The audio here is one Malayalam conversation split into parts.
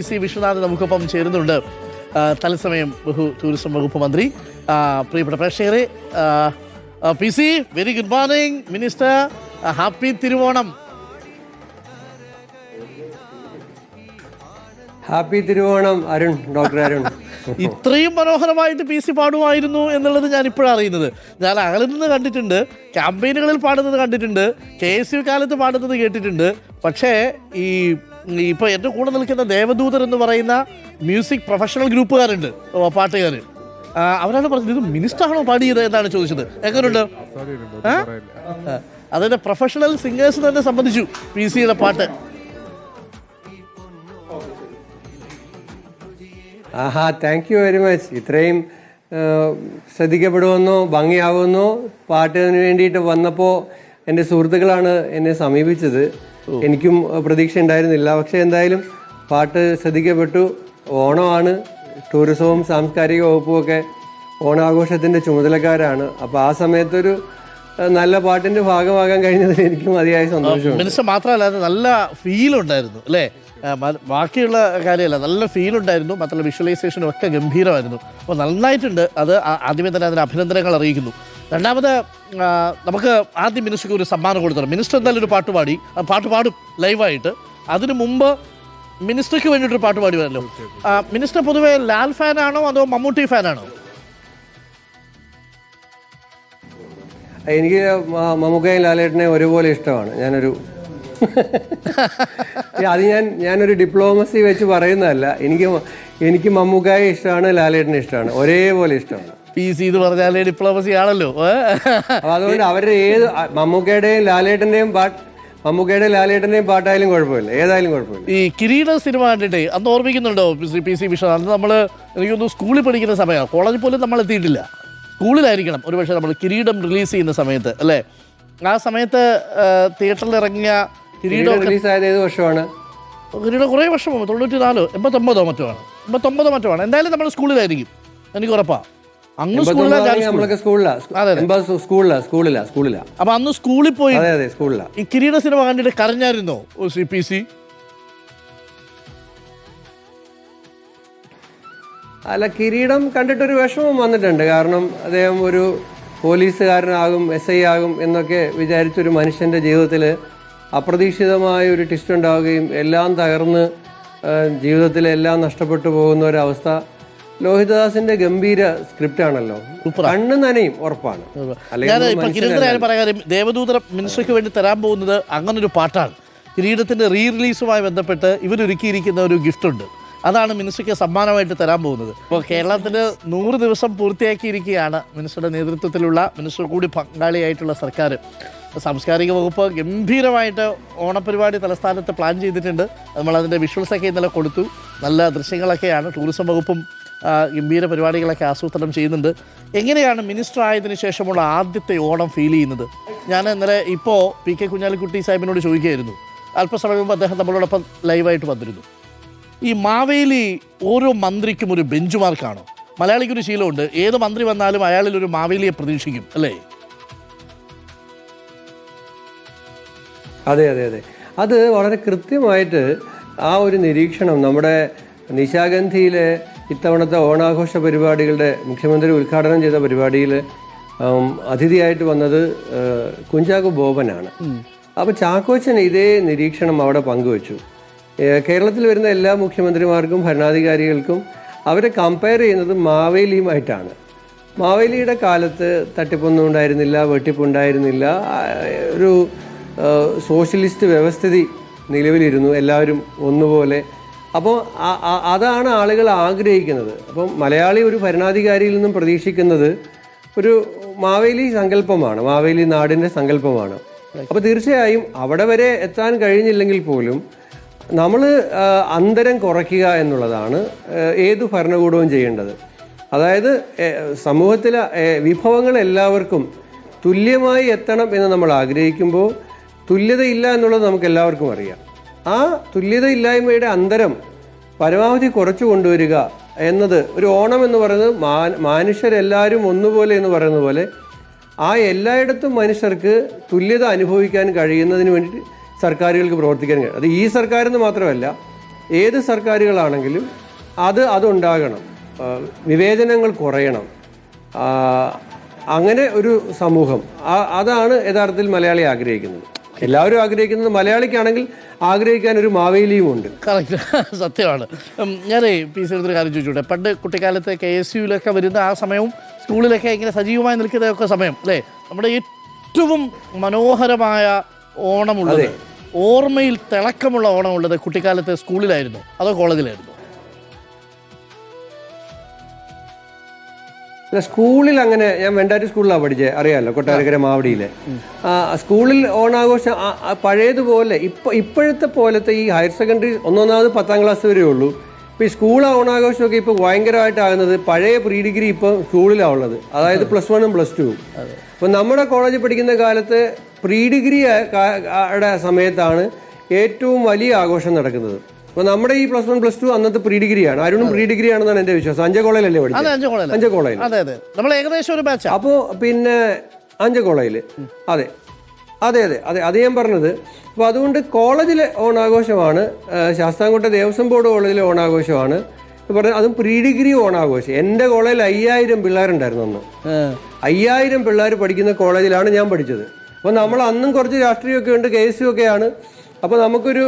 സി വിശ്വനാഥ് നമുക്കൊപ്പം ചേരുന്നുണ്ട്. തത്സമയം ടൂറിസം വകുപ്പ് മന്ത്രി. പ്രിയപ്പെട്ട പ്രേക്ഷകരെ, P C very good morning minister, happy Thiruvonam. Happy Thiruvonam Arun, doctor Arun. ഇത്രയും മനോഹരമായിട്ട് പി സി പാടുമായിരുന്നു എന്നുള്ളത് ഞാൻ ഇപ്പോഴാണ് അറിയുന്നത്. ഞാൻ അകലിൽ നിന്ന് കണ്ടിട്ടുണ്ട്, ക്യാമ്പയിനുകളിൽ പാടുന്നത് കണ്ടിട്ടുണ്ട്, KSU കാലത്ത് പാടുന്നത് കേട്ടിട്ടുണ്ട്. പക്ഷേ ഇപ്പോൾ എൻ്റെ കൂടെ നിൽക്കുന്ന ദേവദൂതർ എന്ന് പറയുന്ന മ്യൂസിക് പ്രൊഫഷണൽ ഗ്രൂപ്പുകാരുണ്ട്, പാട്ടുകാർ. അവരാണ് പറഞ്ഞത് ഇത് മിനിസ്റ്ററാണോ പാടിയത് എന്നാണ് ചോദിച്ചത്. എങ്ങനെയുണ്ട്? അതിൻ്റെ പ്രൊഫഷണൽ സിംഗേഴ്സ് തന്നെ സംബന്ധിച്ചു പി സിയുടെ പാട്ട്. ആഹാ, താങ്ക് യു വെരി മച്ച്. ഇത്രയും ശ്രദ്ധിക്കപ്പെടുമെന്നോ ഭംഗിയാവുമെന്നോ പാട്ടിന് വേണ്ടിയിട്ട് വന്നപ്പോൾ എൻ്റെ സുഹൃത്തുക്കളാണ് എന്നെ സമീപിച്ചത്. എനിക്കും പ്രതീക്ഷ ഉണ്ടായിരുന്നില്ല. പക്ഷേ എന്തായാലും പാട്ട് ശ്രദ്ധിക്കപ്പെട്ടു. ഓണമാണ്, ടൂറിസവും സാംസ്കാരിക വകുപ്പും ഒക്കെ ഓണാഘോഷത്തിൻ്റെ ചുമതലക്കാരാണ്. അപ്പോൾ ആ സമയത്തൊരു നല്ല പാട്ടിൻ്റെ ഭാഗമാകാൻ കഴിഞ്ഞതിൽ എനിക്കും അതിയായ സന്തോഷമുണ്ട്. മിനിസ്റ്റർ മാത്രമല്ല, നല്ല ഫീലുണ്ടായിരുന്നു അല്ലേ? ബാക്കിയുള്ള കാര്യമല്ല, നല്ല ഫീലുണ്ടായിരുന്നു. മാത്രമല്ല വിഷ്വലൈസേഷനും ഒക്കെ ഗംഭീരമായിരുന്നു. അപ്പോൾ നന്നായിട്ടുണ്ട്. അത് ആദ്യമേ തന്നെ അതിന് അഭിനന്ദനങ്ങൾ അറിയിക്കുന്നു. രണ്ടാമത് നമുക്ക് ആദ്യം മിനിസ്റ്റർക്ക് ഒരു സമ്മാനം കൊടുത്തണം. മിനിസ്റ്റർ എന്തായാലും ഒരു പാട്ട് പാടും ലൈവായിട്ട്. അതിനു മുമ്പ് മിനിസ്റ്റർക്ക് വേണ്ടിയിട്ടൊരു പാട്ട് പാടി വരല്ലോ. മിനിസ്റ്റർ പൊതുവെ ലാൽ ഫാനാണോ അതോ മമ്മൂട്ടി ഫാനാണോ? എനിക്ക് മമ്മൂക്കയും ലാലേട്ടനെ ഒരുപോലെ ഇഷ്ടമാണ്. അത് ഞാനൊരു ഡിപ്ലോമസി വെച്ച് പറയുന്നതല്ല. എനിക്ക് മമ്മൂക്കായെ ഇഷ്ടമാണ്, ലാലേട്ടനെ ഇഷ്ടമാണ്, ഒരേപോലെ ഇഷ്ടമാണ്. പി സി എന്ന് പറഞ്ഞാലേ ഡിപ്ലോമസി ആണല്ലോ. അതുകൊണ്ട് അവരുടെ മമ്മൂക്കയുടെയും ലാലേട്ടന്റെയും പാട്ടായാലും കുഴപ്പമില്ല, ഏതായാലും കുഴപ്പമില്ല. ഈ കിരീട സിനിമ കണ്ടിട്ടേ അന്ന് ഓർമ്മിക്കുന്നുണ്ടോ പി സി വിശ്വനാഥ്? അന്ന് നമ്മൾ എനിക്കൊന്ന് സ്കൂളിൽ പഠിക്കുന്ന സമയമാണ്, കോളേജിൽ പോലും നമ്മൾ എത്തിയിട്ടില്ല, സ്കൂളിലായിരിക്കണം ഒരുപക്ഷെ നമ്മൾ കിരീടം റിലീസ് ചെയ്യുന്ന സമയത്ത് അല്ലേ? ആ സമയത്ത് തിയേറ്ററിൽ ഇറങ്ങിയ കിരീടം റിലീസായത് ഏത് വർഷമാണ്? കിരീടം കുറേ വർഷം 94, 89 മറ്റോ ആണ്. എന്തായാലും നമ്മൾ സ്കൂളിലായിരിക്കും, എനിക്ക് ഉറപ്പാണ്. അന്ന് സ്കൂളിലാ. അപ്പൊ അന്ന് സ്കൂളിൽ പോയി ഈ കിരീട സിനിമ കണ്ടിട്ട് കരഞ്ഞായിരുന്നോ പി സി? അല്ല, കിരീടം കണ്ടിട്ടൊരു വിഷമം വന്നിട്ടുണ്ട്. കാരണം അദ്ദേഹം ഒരു പോലീസുകാരനാകും, SI ആകും എന്നൊക്കെ വിചാരിച്ചൊരു മനുഷ്യൻ്റെ ജീവിതത്തിൽ അപ്രതീക്ഷിതമായ ഒരു ട്വിസ്റ്റ് ഉണ്ടാവുകയും എല്ലാം തകർന്ന് ജീവിതത്തിലെല്ലാം നഷ്ടപ്പെട്ടു പോകുന്ന ഒരവസ്ഥ. ലോഹിതദാസിന്റെ ഗംഭീര സ്ക്രിപ്റ്റ് ആണല്ലോ, കണ്ണ് നനയും ഉറപ്പാണ്. ദേവദൂതർ മിനിസ്റ്റർക്ക് വേണ്ടി തരാൻ പോകുന്നത് അങ്ങനൊരു പാട്ടാണ്. കിരീടത്തിന്റെ റിലീസുമായി ബന്ധപ്പെട്ട് ഇവരൊരുക്കിയിരിക്കുന്ന ഒരു ഗിഫ്റ്റ് ഉണ്ട്. അതാണ് മിനിസ്റ്റർക്ക് സമ്മാനമായിട്ട് തരാൻ പോകുന്നത്. ഇപ്പോൾ കേരളത്തിൽ 100 ദിവസം പൂർത്തിയാക്കിയിരിക്കുകയാണ് മിനിസ്റ്ററുടെ നേതൃത്വത്തിലുള്ള, മിനിസ്റ്റർ കൂടി പങ്കാളിയായിട്ടുള്ള സർക്കാർ. സാംസ്കാരിക വകുപ്പ് ഗംഭീരമായിട്ട് ഓണപരിപാടി തലസ്ഥാനത്ത് പ്ലാൻ ചെയ്തിട്ടുണ്ട്. നമ്മളതിൻ്റെ വിഷ്വൽസൊക്കെ ഇന്നലെ കൊടുത്തു. നല്ല ദൃശ്യങ്ങളൊക്കെയാണ്. ടൂറിസം വകുപ്പും ഗംഭീര പരിപാടികളൊക്കെ ആസൂത്രണം ചെയ്യുന്നുണ്ട്. എങ്ങനെയാണ് മിനിസ്റ്റർ ആയതിനു ശേഷമുള്ള ആദ്യത്തെ ഓണം ഫീൽ ചെയ്യുന്നത്? ഞാൻ ഇന്നലെ ഇപ്പോൾ PK കുഞ്ഞാലിക്കുട്ടി സാഹിബിനോട് ചോദിക്കുകയായിരുന്നു. അല്പസമയം മുമ്പ് അദ്ദേഹം നമ്മളോടൊപ്പം ലൈവായിട്ട് വന്നിരുന്നു. ഈ മാവേലി ഓരോ മന്ത്രിക്കും ഒരു ബെഞ്ച് മാർക്കാണോ? മലയാളിക്കൊരു ശീലമുണ്ട്, ഏത് മന്ത്രി വന്നാലും അയാളിൽ ഒരു മാവേലിയെ പ്രതീക്ഷിക്കും അല്ലേ? അതെ, അത് വളരെ കൃത്യമായിട്ട് ആ ഒരു നിരീക്ഷണം നമ്മുടെ നിശാഗന്ധിയിലെ ഇത്തവണത്തെ ഓണാഘോഷ പരിപാടികളുടെ മുഖ്യമന്ത്രി ഉദ്ഘാടനം ചെയ്ത പരിപാടിയിൽ അതിഥിയായിട്ട് വന്നത് കുഞ്ചാക്കോ ബോബനാണ്. അപ്പോൾ ചാക്കോച്ചൻ ഇതേ നിരീക്ഷണം അവിടെ പങ്കുവച്ചു. കേരളത്തിൽ വരുന്ന എല്ലാ മുഖ്യമന്ത്രിമാർക്കും ഭരണാധികാരികൾക്കും അവരെ കമ്പയർ ചെയ്യുന്നത് മാവേലിയുമായിട്ടാണ്. മാവേലിയുടെ കാലത്ത് തട്ടിപ്പൊന്നും ഉണ്ടായിരുന്നില്ല, വെട്ടിപ്പുണ്ടായിരുന്നില്ല, ഒരു സോഷ്യലിസ്റ്റ് വ്യവസ്ഥിതി നിലവിലിരുന്നു, എല്ലാവരും ഒന്നുപോലെ. അപ്പോൾ അതാണ് ആളുകൾ ആഗ്രഹിക്കുന്നത്. അപ്പം മലയാളി ഒരു ഭരണാധികാരിയിൽ നിന്നും പ്രതീക്ഷിക്കുന്നത് ഒരു മാവേലി സങ്കല്പമാണ്, മാവേലി നാടിൻ്റെ സങ്കല്പമാണ്. അപ്പോൾ തീർച്ചയായും അവിടെ വരെ എത്താൻ കഴിഞ്ഞില്ലെങ്കിൽ പോലും നമ്മൾ അന്തരം കുറയ്ക്കുക എന്നുള്ളതാണ് ഏതു ഭരണകൂടവും ചെയ്യേണ്ടത്. അതായത് സമൂഹത്തിലെ വിഭവങ്ങൾ എല്ലാവർക്കും തുല്യമായി എത്തണം എന്ന് നമ്മൾ ആഗ്രഹിക്കുമ്പോൾ തുല്യതയില്ല എന്നുള്ളത് നമുക്ക് എല്ലാവർക്കും അറിയാം. ആ തുല്യതയില്ലായ്മയുടെ അന്തരം പരമാവധി കുറച്ചു കൊണ്ടുവരിക എന്നത് ഒരു ഓണം എന്ന് പറയുന്നത് മനുഷ്യരെല്ലാവരും ഒന്നുപോലെ എന്ന് പറയുന്ന പോലെ ആ എല്ലായിടത്തും മനുഷ്യർക്ക് തുല്യത അനുഭവിക്കാൻ കഴിയുന്നതിന് വേണ്ടി സർക്കാരുകൾക്ക് പ്രവർത്തിക്കാൻ കഴിയും. അത് ഈ സർക്കാരെന്ന് മാത്രമല്ല, ഏത് സർക്കാരുകളാണെങ്കിലും അതുണ്ടാകണം. വിവേചനങ്ങൾ കുറയണം. അങ്ങനെ ഒരു സമൂഹം അതാണ് യഥാർത്ഥത്തിൽ മലയാളി ആഗ്രഹിക്കുന്നത്. എല്ലാവരും ആഗ്രഹിക്കുന്നത്, മലയാളിക്കാണെങ്കിൽ ആഗ്രഹിക്കാൻ ഒരു മാവേലിയുമുണ്ട്. കറക്റ്റ്, സത്യമാണ്. ഞാൻ പി സി ഒരു കാര്യം ചോദിച്ചോട്ടെ, പണ്ട് കുട്ടിക്കാലത്ത് KSUവിലൊക്കെ വരുന്ന ആ സമയവും സ്കൂളിലൊക്കെ ഇങ്ങനെ സജീവമായി നിൽക്കുന്നതൊക്കെ സമയം അല്ലേ, നമ്മുടെ ഏറ്റവും മനോഹരമായ ഓണമുള്ളത്, ഓർമ്മയിൽ തിളക്കമുള്ള ഓണമുള്ളത് കുട്ടിക്കാലത്ത് സ്കൂളിലായിരുന്നു അതോ കോളേജിലായിരുന്നു? സ്കൂളിൽ അങ്ങനെ, ഞാൻ വെണ്ടാരി സ്കൂളിലാണ് പഠിച്ചത്, അറിയാമല്ലോ, കൊട്ടാരക്കര മാവടിയിലെ. സ്കൂളിൽ ഓണാഘോഷം പഴയതുപോലെ ഇപ്പോഴത്തെ പോലത്തെ ഈ ഹയർ സെക്കൻഡറി ഒന്നാമത് 10ാം ക്ലാസ് വരെ ഉള്ളൂ. ഇപ്പോൾ ഈ സ്കൂൾ ഓണാഘോഷമൊക്കെ ഇപ്പോൾ ഭയങ്കരമായിട്ടാകുന്നത് പഴയ പ്രീ ഡിഗ്രി ഇപ്പോൾ സ്കൂളിലാണ് ഉള്ളത്, അതായത് +1ഉം +2ഉം. അപ്പോൾ നമ്മുടെ കോളേജിൽ പഠിക്കുന്ന കാലത്ത് പ്രീ ഡിഗ്രി സമയത്താണ് ഏറ്റവും വലിയ ആഘോഷം നടക്കുന്നത്. അപ്പോൾ നമ്മുടെ ഈ +1 +2 അന്നത്തെ പ്രീ ഡിഗ്രിയാണ്. അരുണും പ്രീ ഡിഗ്രി ആണെന്നാണ് എൻ്റെ വിശ്വാസം. അഞ്ച കോളേജിലല്ലേ പഠിച്ചത്? അഞ്ച കോളേജിൽ. നമ്മൾ ഏകദേശം ഒരു ബാച്ച്. അപ്പോൾ പിന്നെ അഞ്ച കോളേജിൽ, അതെ അതെ അതെ അതെ അത് ഞാൻ പറഞ്ഞത്. അപ്പോൾ അതുകൊണ്ട് കോളേജിലെ ഓണാഘോഷമാണ്, ശാസ്താംകോട്ട ദേവസ്വം ബോർഡ് കോളേജിലെ ഓണാഘോഷമാണ് പറഞ്ഞത്. അതും പ്രീ ഡിഗ്രി ഓണാഘോഷം. എൻ്റെ കോളേജിൽ 5000 പിള്ളേരുണ്ടായിരുന്നു അന്ന്. 5000 പിള്ളേർ പഠിക്കുന്ന കോളേജിലാണ് ഞാൻ പഠിച്ചത്. അപ്പോൾ നമ്മൾ അന്നും കുറച്ച് രാഷ്ട്രീയമൊക്കെ ഉണ്ട്, KSU ഒക്കെയാണ്. അപ്പോൾ നമുക്കൊരു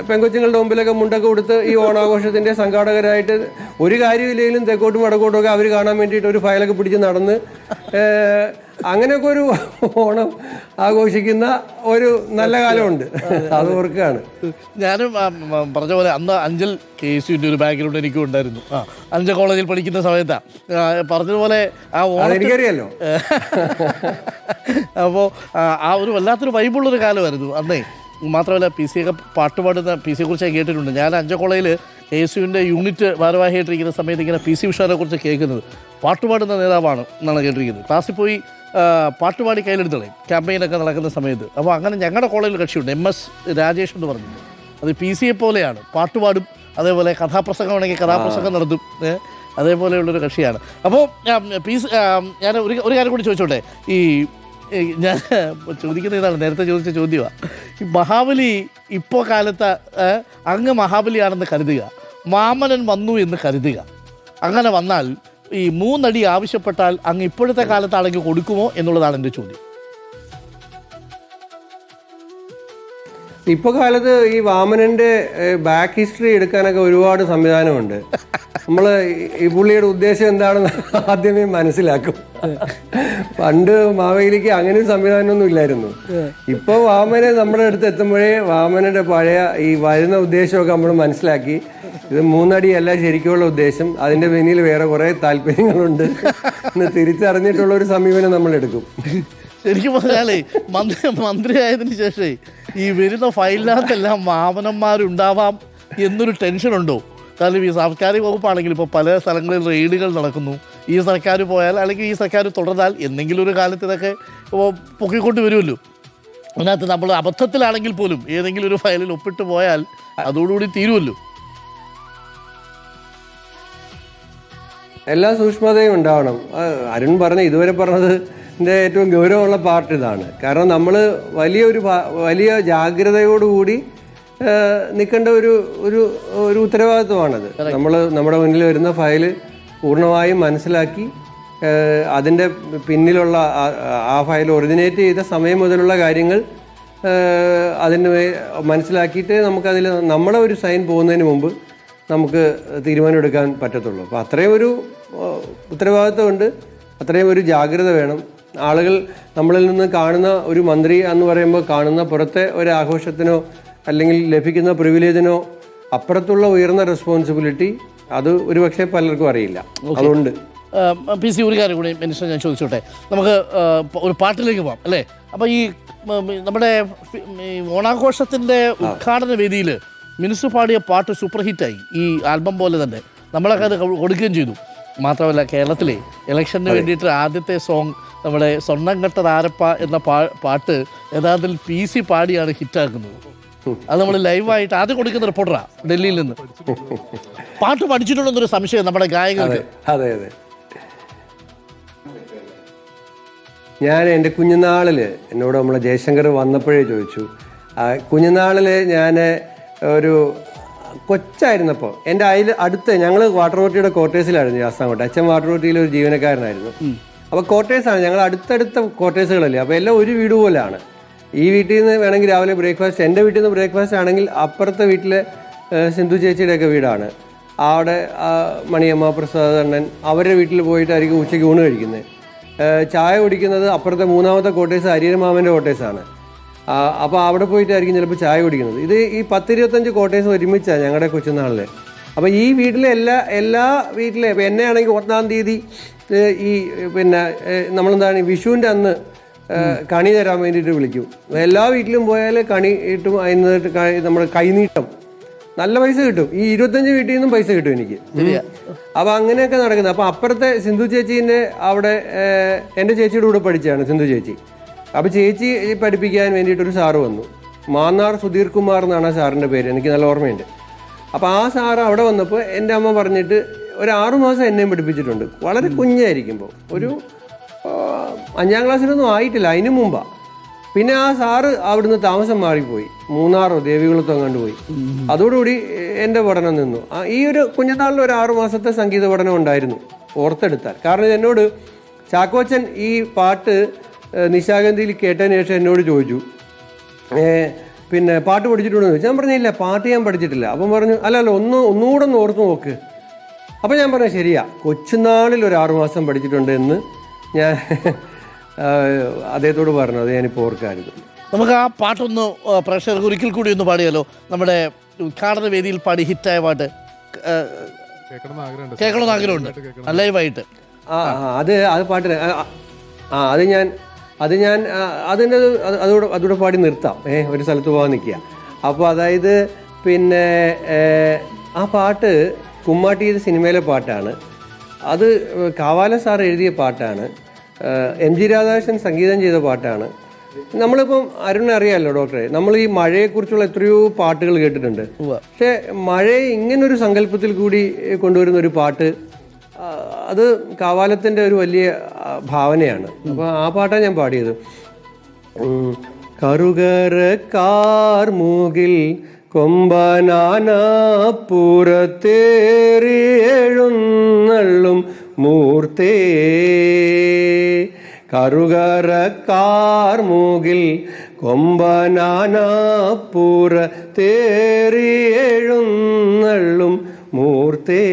പെങ്കൊച്ചുങ്ങളുടെ മുമ്പിലൊക്കെ മുണ്ടൊക്കെ കൊടുത്ത് ഈ ഓണാഘോഷത്തിൻ്റെ സംഘാടകരായിട്ട് ഒരു കാര്യമില്ലെങ്കിലും തെക്കോട്ടും വടക്കോട്ടും ഒക്കെ അവർ കാണാൻ വേണ്ടിയിട്ട് ഒരു ഫയലൊക്കെ പിടിച്ച് നടന്ന് അങ്ങനെയൊക്കെ ഒരു ഓണം ആഘോഷിക്കുന്ന ഒരു നല്ല കാലമുണ്ട്. അത് ഓർക്കുകയാണ്. ഞാനും പറഞ്ഞ പോലെ അന്ന് അഞ്ചൽ KSUവിൻ്റെ ഒരു ബാക്ക്ഗ്രൗണ്ട് എനിക്കും ഉണ്ടായിരുന്നു. അഞ്ചൽ കോളേജിൽ പഠിക്കുന്ന സമയത്താണ് പറഞ്ഞതുപോലെ ആ ഓണം എനിക്കറിയാലോ. അപ്പോൾ ആ ഒരു വല്ലാത്തൊരു വൈബുള്ളൊരു കാലമായിരുന്നു അന്നേ. മാത്രമല്ല പി സി ഒക്കെ പാട്ട് പാടുന്ന, പി സിയെ കുറിച്ച് കേട്ടിട്ടുണ്ട്. ഞാൻ അഞ്ചൽ കോളേജിൽ KSUവിൻ്റെ യൂണിറ്റ് ഭാരവാഹിയായിട്ടിരിക്കുന്ന സമയത്ത് ഇങ്ങനെ PC ഉഷാനെ കുറിച്ച് കേൾക്കുന്നത്, പാട്ടുപാടുന്ന നേതാവാണ് എന്നാണ് കേട്ടിരിക്കുന്നത്. ക്ലാസ്സിൽ പോയി പാട്ടുപാടി കയ്യിലെടുത്തളയും ക്യാമ്പയിനൊക്കെ നടക്കുന്ന സമയത്ത്. അപ്പോൾ അങ്ങനെ ഞങ്ങളുടെ കോളേജിൽ കക്ഷിയുണ്ട്, MS രാജേഷ് എന്ന് പറഞ്ഞിട്ട്. അത് PC പോലെയാണ്, പാട്ടുപാടും, അതേപോലെ കഥാപ്രസംഗമാണെങ്കിൽ കഥാപ്രസംഗം നടത്തും, അതേപോലെയുള്ളൊരു കക്ഷിയാണ്. അപ്പോൾ ഞാൻ ഒരു കാര്യം കൂടി ചോദിച്ചോട്ടെ. ഞാൻ ചോദിക്കുന്ന ഇതാണ്, നേരത്തെ ചോദിച്ച ചോദ്യമാണ്. ഈ മഹാബലി ഇപ്പോൾ കാലത്ത് അങ്ങ് മഹാബലിയാണെന്ന് കരുതുക, വാമനൻ വന്നു എന്ന് കരുതുക. അങ്ങനെ വന്നാൽ ഈ 3 അടി ആവശ്യപ്പെട്ടാൽ അങ്ങ് ഇപ്പോഴത്തെ കാലത്താണെങ്കിൽ കൊടുക്കുമോ എന്നുള്ളതാണ് എൻ്റെ ചോദ്യം. ഇപ്പോൾ കാലത്ത് ഈ വാമനൻ്റെ ബാക്ക് ഹിസ്റ്ററി എടുക്കാനൊക്കെ ഒരുപാട് സംവിധാനമുണ്ട്. നമ്മൾ ഈ പുള്ളിയുടെ ഉദ്ദേശം എന്താണെന്ന് ആദ്യമേ മനസ്സിലാക്കും. പണ്ട് മാവേലിക്ക് അങ്ങനെ ഒരു സംവിധാനമൊന്നും ഇല്ലായിരുന്നു. ഇപ്പോൾ വാമനെ നമ്മുടെ അടുത്ത് എത്തുമ്പോഴേ വാമനയുടെ പഴയ ഈ വരുന്ന ഉദ്ദേശമൊക്കെ നമ്മൾ മനസ്സിലാക്കി. ഇത് 3 അടിയല്ല ശരിക്കുള്ള ഉദ്ദേശം, അതിൻ്റെ പിന്നിൽ വേറെ കുറേ താല്പര്യങ്ങളുണ്ട് എന്ന് തിരിച്ചറിഞ്ഞിട്ടുള്ള ഒരു സമീപനം നമ്മൾ എടുക്കും. ശരിക്കും പറഞ്ഞാലേ മന്ത്രിയായതിനു ശേഷമേ ഈ വരുന്ന ഫയലിനകത്തെല്ലാം വാമനന്മാരുണ്ടാവാം എന്നൊരു ടെൻഷനുണ്ടോ? കാരണം ഈ സാംസ്കാരിക വകുപ്പാണെങ്കിൽ ഇപ്പോൾ പല സ്ഥലങ്ങളിൽ റെയ്ഡുകൾ നടക്കുന്നു. ഈ സർക്കാർ പോയാൽ അല്ലെങ്കിൽ ഈ സർക്കാർ തുടർന്നാൽ എന്തെങ്കിലും ഒരു കാലത്ത് ഇതൊക്കെ പൊക്കിക്കൊണ്ട് വരുമല്ലോ. അതിനകത്ത് നമ്മൾ അബദ്ധത്തിലാണെങ്കിൽ പോലും ഏതെങ്കിലും ഒരു ഫയലിൽ ഒപ്പിട്ട് പോയാൽ അതോടുകൂടി തീരുമല്ലോ. എല്ലാ സൂക്ഷ്മതയും ഉണ്ടാവണം. അരുൺ ഇതുവരെ പറഞ്ഞതിൻ്റെ ഏറ്റവും ഗൗരവമുള്ള പാർട്ട് ഇതാണ്. കാരണം നമ്മൾ വലിയ ജാഗ്രതയോടുകൂടി നിൽക്കേണ്ട ഒരു ഉത്തരവാദിത്വമാണത്. നമ്മുടെ മുന്നിൽ വരുന്ന ഫയല് പൂർണ്ണമായും മനസ്സിലാക്കി അതിൻ്റെ പിന്നിലുള്ള ആ ഫയൽ ഒറിജിനേറ്റ് ചെയ്ത സമയം മുതലുള്ള കാര്യങ്ങൾ അതിന് മനസ്സിലാക്കിയിട്ട് നമുക്കതിൽ നമ്മുടെ ഒരു സൈൻ പോകുന്നതിന് മുമ്പ് നമുക്ക് തീരുമാനമെടുക്കാൻ പറ്റത്തുള്ളൂ. അപ്പോൾ അത്രയും ഒരു ഉത്തരവാദിത്വമുണ്ട്, അത്രയും ഒരു ജാഗ്രത വേണം. ആളുകൾ നമ്മളിൽ നിന്ന് കാണുന്ന ഒരു മന്ത്രി എന്ന് പറയുമ്പോൾ കാണുന്ന പുറത്തെ ഒരു ആഘോഷത്തിനോ അല്ലെങ്കിൽ ലഭിക്കുന്ന പ്രിവിലേജിനോ അപ്പുറത്തുള്ള ഉയർന്ന റെസ്പോൺസിബിലിറ്റി അത് ഒരുപക്ഷെ പലർക്കും അറിയില്ല. അതുകൊണ്ട് PC ഒരു കാര്യം കൂടി മിനിസ്റ്റർ ഞാൻ ചോദിച്ചോട്ടെ, നമുക്ക് ഒരു പാട്ടിലേക്ക് പോകാം അല്ലേ? അപ്പോൾ ഈ നമ്മുടെ ഓണാഘോഷത്തിൻ്റെ ഉദ്ഘാടന വേദിയിൽ മിനിസ്റ്റർ പാടിയ പാട്ട് സൂപ്പർ ഹിറ്റായി, ഈ ആൽബം പോലെ തന്നെ നമ്മളൊക്കെ അത് കൊടുക്കുകയും ചെയ്തു. മാത്രമല്ല കേരളത്തിലെ ഇലക്ഷന് വേണ്ടിയിട്ട് ആദ്യത്തെ സോങ് നമ്മുടെ സ്വർണ്ണം കെട്ടത് ആരപ്പ എന്ന പാട്ട് യഥാർത്ഥത്തിൽ PC പാടിയാണ് ഹിറ്റാക്കുന്നത്. അത് നമ്മൾ ലൈവായിട്ട് ആദ്യം കൊടുക്കുന്ന റിപ്പോർട്ടറാണ് ഡൽഹിയിൽ നിന്ന്. പാട്ട് പഠിച്ചിട്ടുണ്ടെന്നൊരു സംശയം നമ്മുടെ ഗായകർക്ക്. അതെ അതെ, ഞാൻ എൻ്റെ കുഞ്ഞുനാളിൽ എന്നോട് നമ്മളെ ജയശങ്കർ വന്നപ്പോഴേ ചോദിച്ചു. കുഞ്ഞുനാളിൽ ഞാൻ ഒരു കൊച്ചായിരുന്നപ്പോൾ എൻ്റെ അടുത്ത് ഞങ്ങൾ വാട്ടർ അതോറിറ്റിയുടെ ക്വാർട്ടേഴ്സിലായിരുന്നു ശാസ്താംകോട്ടെ. അച്ഛൻ വാട്ടർ അതോറിറ്റിയിലെ ഒരു ജീവനക്കാരനായിരുന്നു. അപ്പോൾ ക്വാർട്ടേഴ്സാണ് ഞങ്ങൾ അടുത്തടുത്ത ക്വാർട്ടേഴ്സുകളല്ലേ, അപ്പോൾ എല്ലാം ഒരു വീട് പോലെയാണ്. ഈ വീട്ടിൽ നിന്ന് വേണമെങ്കിൽ രാവിലെ ബ്രേക്ക്ഫാസ്റ്റ്, എൻ്റെ വീട്ടിൽ നിന്ന് ബ്രേക്ക്ഫാസ്റ്റ് ആണെങ്കിൽ അപ്പുറത്തെ വീട്ടിലെ സിന്ധു ചേച്ചിയുടെയൊക്കെ വീടാണ്. അവിടെ മണിയമ്മ, പ്രസാദ് അണ്ണൻ അവരുടെ വീട്ടിൽ പോയിട്ടായിരിക്കും ഉച്ചയ്ക്ക് ഊണ് കഴിക്കുന്നത്. ചായ കുടിക്കുന്നത് അപ്പുറത്തെ മൂന്നാമത്തെ ക്വാർട്ടേഴ്സ് ഹരിഹരമാമൻ്റെ ക്വാർട്ടേഴ്സാണ്. അപ്പോൾ അവിടെ പോയിട്ടായിരിക്കും ചിലപ്പോൾ ചായ കുടിക്കുന്നത്. ഇത് ഈ 10-25 ക്വാർട്ടേഴ്സ് ഒരുമിച്ചാണ് ഞങ്ങളുടെ കൊച്ചുനാളിൽ. അപ്പോൾ ഈ വീട്ടിലെ എല്ലാ വീട്ടിലെ ഇപ്പോൾ എന്നെ ആണെങ്കിൽ 1-ാം തീയതി ഈ പിന്നെ നമ്മളെന്താണ് വിഷുവിൻ്റെ അന്ന് കണി തരാൻ വേണ്ടിയിട്ട് വിളിക്കും. എല്ലാ വീട്ടിലും പോയാൽ കണി ഇട്ടും അതിന് നമ്മുടെ കൈനീട്ടം നല്ല പൈസ കിട്ടും. ഈ 25 വീട്ടിൽ നിന്നും പൈസ കിട്ടും എനിക്ക്. അപ്പോൾ അങ്ങനെയൊക്കെ നടക്കുന്നത്. അപ്പോൾ അപ്പുറത്തെ സിന്ധു ചേച്ചീൻ്റെ അവിടെ എൻ്റെ ചേച്ചിയുടെ കൂടെ പഠിച്ചതാണ് സിന്ധു ചേച്ചി. അപ്പോൾ ചേച്ചി പഠിപ്പിക്കാൻ വേണ്ടിയിട്ടൊരു സാറ് വന്നു. മാന്നാർ സുധീർ കുമാർ എന്നാണ് ആ സാറിൻ്റെ പേര്, എനിക്ക് നല്ല ഓർമ്മയുണ്ട്. അപ്പോൾ ആ സാറ് അവിടെ വന്നപ്പോൾ എൻ്റെ അമ്മ പറഞ്ഞിട്ട് ഒരു 6 മാസം എന്നെയും പഠിപ്പിച്ചിട്ടുണ്ട്. വളരെ കുഞ്ഞായിരിക്കുമ്പോൾ, ഒരു 5-ാം ക്ലാസ്സിലൊന്നും ആയിട്ടില്ല, അതിന് മുമ്പാണ്. പിന്നെ ആ സാറ് അവിടുന്ന് താമസം മാറിപ്പോയി, മൂന്നാറോ ദേവികുളത്തോ അങ്ങോട്ട് പോയി. അതോടുകൂടി എൻ്റെ പഠനം നിന്നു. ഈ ഒരു കുഞ്ഞുനാളിൽ ഒരു 6 മാസത്തെ സംഗീത പഠനം ഉണ്ടായിരുന്നു ഓർത്തെടുത്താൽ. കാരണം എന്നോട് ചാക്കോച്ചൻ ഈ പാട്ട് നിശാഗന്ധിയിൽ കേട്ടതിന് ശേഷം എന്നോട് ചോദിച്ചു, പിന്നെ പാട്ട് പഠിച്ചിട്ടുണ്ടെന്ന് ചോദിച്ചു. ഞാൻ പറഞ്ഞില്ല, പാട്ട് ഞാൻ പഠിച്ചിട്ടില്ല. അപ്പം പറഞ്ഞു അല്ലല്ലോ ഒന്നുകൂടെ ഒന്ന് ഓർത്ത് നോക്ക്. അപ്പം ഞാൻ പറഞ്ഞു ശരിയാ, കൊച്ചുനാളിൽ ഒരു 6 മാസം പഠിച്ചിട്ടുണ്ട് എന്ന് ഞാൻ അദ്ദേഹത്തോട് പറഞ്ഞു. അത് ഞാനിപ്പോൾ ഓർക്കായിരുന്നു. നമുക്ക് ആ പാട്ടൊന്ന് പ്രേക്ഷകർക്ക് ഒരിക്കൽ കൂടി ഒന്ന് പാടിയാലോ? നമ്മുടെ ഉദ്ഘാടന വേദിയിൽ പാടി ഹിറ്റായ പാട്ട് കേൾക്കണമെന്ന് ആഗ്രഹമുണ്ട് ലൈവായിട്ട്. അത് പാട്ടിന് അതോടെ പാടി നിർത്താം. ഒരു സ്ഥലത്ത് പോകാൻ നിൽക്കുക. അപ്പോൾ അതായത് പിന്നെ ആ പാട്ട് കുമ്മാട്ടി സിനിമയിലെ പാട്ടാണ്. അത് കാവാലൻ സാർ എഴുതിയ പാട്ടാണ്. MG രാധാകൃഷ്ണൻ സംഗീതം ചെയ്ത പാട്ടാണ്. നമ്മളിപ്പം അരുണിനെ അറിയാമല്ലോ ഡോക്ടറെ, നമ്മൾ ഈ മഴയെക്കുറിച്ചുള്ള എത്രയോ പാട്ടുകൾ കേട്ടിട്ടുണ്ട്. പക്ഷേ മഴയെ ഇങ്ങനൊരു സങ്കല്പത്തിൽ കൂടി കൊണ്ടുവരുന്ന ഒരു പാട്ട്, അത് കാവാലത്തിൻ്റെ ഒരു വലിയ ഭാവനയാണ്. അപ്പോൾ ആ പാട്ടാണ് ഞാൻ പാടിയത്. കറുകരക്കാർ മൂകിൽ കൊമ്പനാനപ്പുറത്തേറിയെഴുന്നള്ളും മൂർത്തേ, കറുകരക്കാർ മൂകിൽ കൊമ്പനാനപ്പുറത്തേറിയെഴുന്നള്ളും മൂർത്തേ,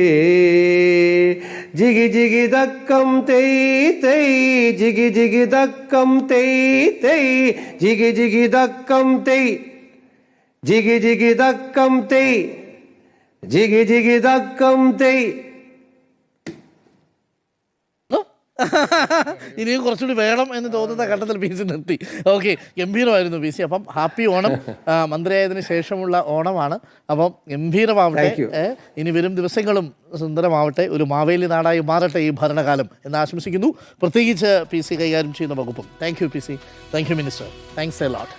ജിഗി ജിഗി ദക്കം തെയ് തെയ്, ജിഗി ജിഗി ദക്കം തെയ് തെയ്, ജിഗി ജിഗി ദക്കം തെയ്, ജിഗി ജിഗി ദക്കം തെയ്, ജിഗി ജിഗി ദക്കം തെയ്. ഇനിയും കുറച്ചുകൂടി വേണം എന്ന് തോന്നുന്ന ഘട്ടത്തിൽ പി സി നിർത്തി. ഓക്കെ, ഗംഭീരമായിരുന്നു പി സി. അപ്പം ഹാപ്പി ഓണം. മന്ത്രിയായതിനു ശേഷമുള്ള ഓണമാണ്. അപ്പം ഗംഭീരമാവട്ടെ, ഇനി വരും ദിവസങ്ങളും സുന്ദരമാവട്ടെ, ഒരു മാവേലി നാടായി മാറട്ടെ ഈ ഭരണകാലം എന്ന് ആശംസിക്കുന്നു. പ്രത്യേകിച്ച് പി സി കൈകാര്യം ചെയ്യുന്ന വകുപ്പും. Thank you P C, thank you minister, thanks a lot.